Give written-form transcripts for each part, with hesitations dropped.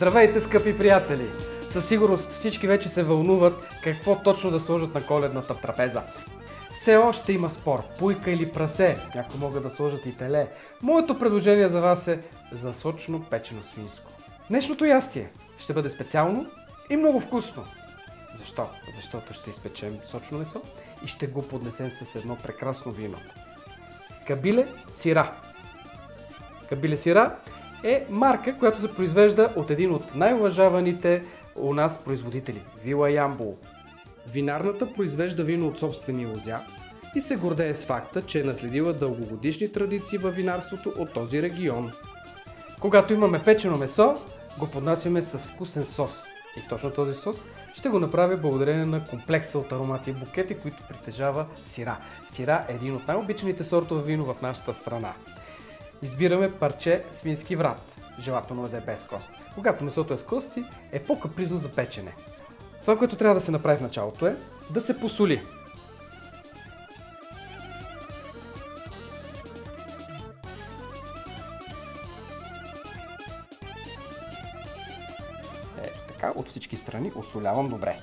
Здравейте, скъпи приятели! Със сигурност всички вече се вълнуват какво точно да сложат на коледната трапеза. Все още има спор, пуйка или прасе, някои могат да сложат и теле. Моето предложение за вас е за сочно печено свинско. Днешното ястие ще бъде специално и много вкусно. Защо? Защото ще изпечем сочно месо и ще го поднесем с едно прекрасно вино. Кабиле Сира. Кабиле Сира е марка, която се произвежда от един от най-уважаваните у нас производители – Вила Ямбол. Винарната произвежда вино от собствени лозя и се гордее с факта, че е наследила дългогодишни традиции във винарството от този регион. Когато имаме печено месо, го поднасяме с вкусен сос. И точно този сос ще го направя благодарение на комплекса от аромати и букети, които притежава Сира. Сира е един от най-обичаните сортове вино в нашата страна. Избираме парче свински врат, желателно да е без кост. Когато месото е с кости, е по-капризно за печене. Това, което трябва да се направи в началото е да се посоли. Ето така, от всички страни осолявам добре.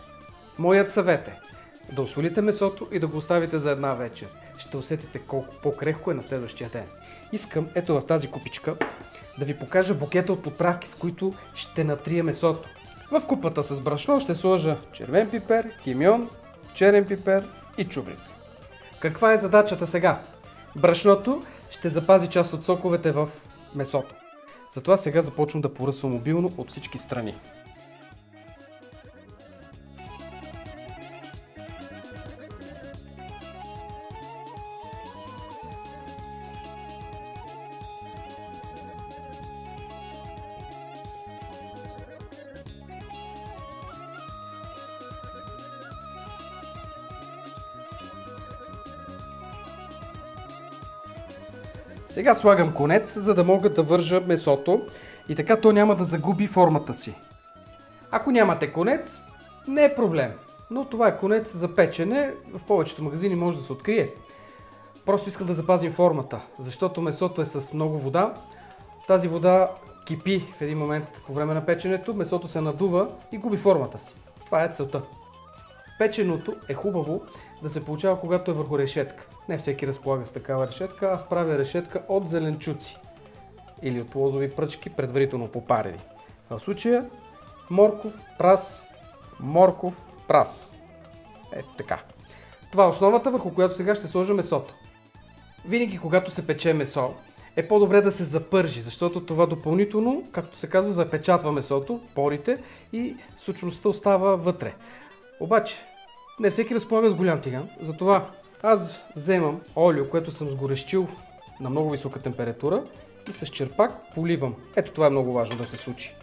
Моят съвет е да осолите месото и да го оставите за една вечер. Ще усетите колко по-крехко е на следващия ден. Искам, ето в тази купичка, да ви покажа букета от подправки, с които ще натрия месото. В купата с брашно ще сложа червен пипер, кимьон, черен пипер и чубрица. Каква е задачата сега? Брашното ще запази част от соковете в месото. Затова сега започвам да поръсвам обилно от всички страни. Сега слагам конец, за да мога да вържа месото и така то няма да загуби формата си. Ако нямате конец, не е проблем, но това е конец за печене, в повечето магазини може да се открие. Просто искам да запазим формата, защото месото е с много вода. Тази вода кипи в един момент по време на печенето, месото се надува и губи формата си. Това е целта. Печеното е хубаво да се получава, когато е върху решетка. Не всеки разполага с такава решетка, аз правя решетка от зеленчуци или от лозови пръчки, предварително попарени. В случая морков прас. Ето така. Това е основата, върху която сега ще сложа месото. Винаги, когато се пече месо, е по-добре да се запържи, защото това допълнително, както се казва, запечатва месото, порите и сочността остава вътре. Обаче, не всеки разполага с голям тиган, затова аз вземам олио, което съм сгорещил на много висока температура и с черпак поливам. Ето това е много важно да се случи.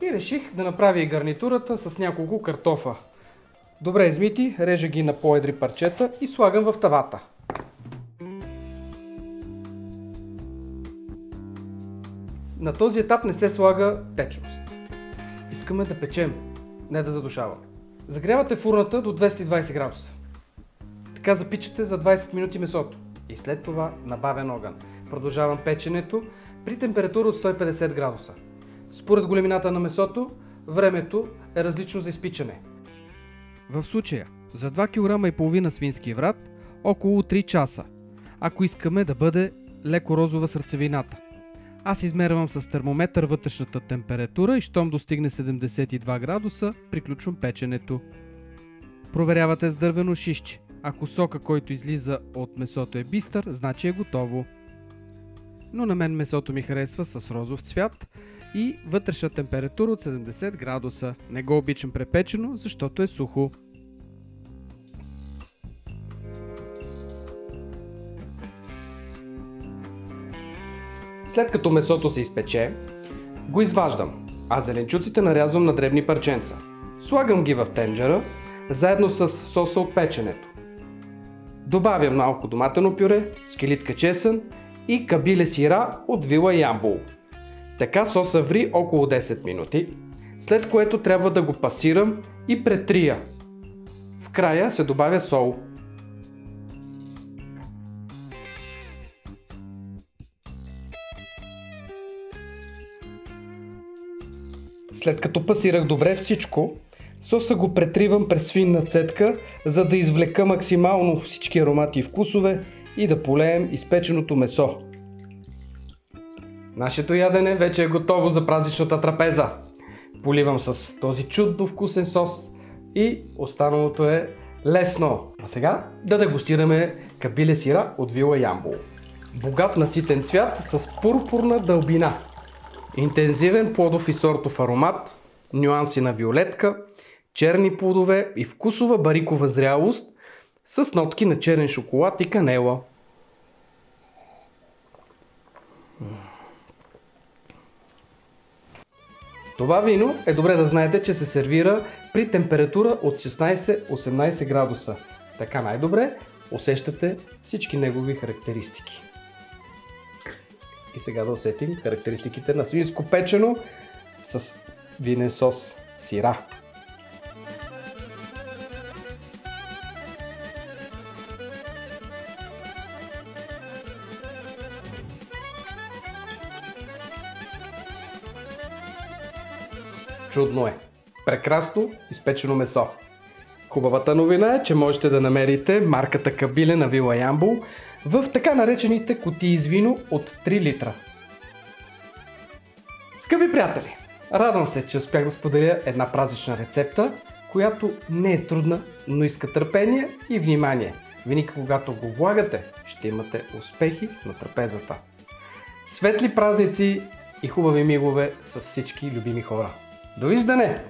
И реших да направя и гарнитурата с няколко картофа. Добре измити, режа ги на по-едри парчета и слагам в тавата. На този етап не се слага течност. Искаме да печем, не да задушаваме. Загрявате фурната до 220 градуса. Така запичате за 20 минути месото. И след това на бавен огън. Продължавам печенето при температура от 150 градуса. Според големината на месото, времето е различно за изпичане. В случая, за 2,5 кг свински врат, около 3 часа. Ако искаме да бъде леко розова сърцевината. Аз измервам с термометър вътрешната температура и щом достигне 72 градуса, приключвам печенето. Проверявате с дървено шишче. Ако сока, който излиза от месото е бистър, значи е готово. Но на мен месото ми харесва с розов цвят и вътрешна температура от 70 градуса. Не го обичам препечено, защото е сухо. След като месото се изпече, го изваждам, а зеленчуците нарязвам на дребни парченца. Слагам ги в тенджера, заедно с соса от печенето. Добавям малко доматено пюре, скелитка чесън и кабиле сира от Вила Ямбол. Така соса ври около 10 минути, след което трябва да го пасирам и претрия. В края се добавя сол. След като пасирах добре всичко, соса го претривам през финна цедка, за да извлека максимално всички аромати и вкусове и да полеем изпеченото месо. Нашето ядене вече е готово за празничната трапеза. Поливам с този чудно вкусен сос и останалото е лесно. А сега да дегустираме кабиле сира от вила Ямбол. Богат наситен цвят с пурпурна дълбина. Интензивен плодов и сортов аромат, нюанси на виолетка, черни плодове и вкусова барикова зрялост с нотки на черен шоколад и канела. Това вино е добре да знаете, че се сервира при температура от 16-18 градуса. Така най-добре усещате всички негови характеристики. И сега да усетим характеристиките на свинско печено с винен сос сира. Чудно е! Прекрасно изпечено месо. Хубавата новина е, че можете да намерите марката кабиле на вила Ямбол в така наречените кутии с вино от 3 литра. Скъпи приятели, радвам се, че успях да споделя една празнична рецепта, която не е трудна, но иска търпение и внимание. Винаги когато го влагате, ще имате успехи на трапезата. Светли празници и хубави мигове с всички любими хора. Довиждане!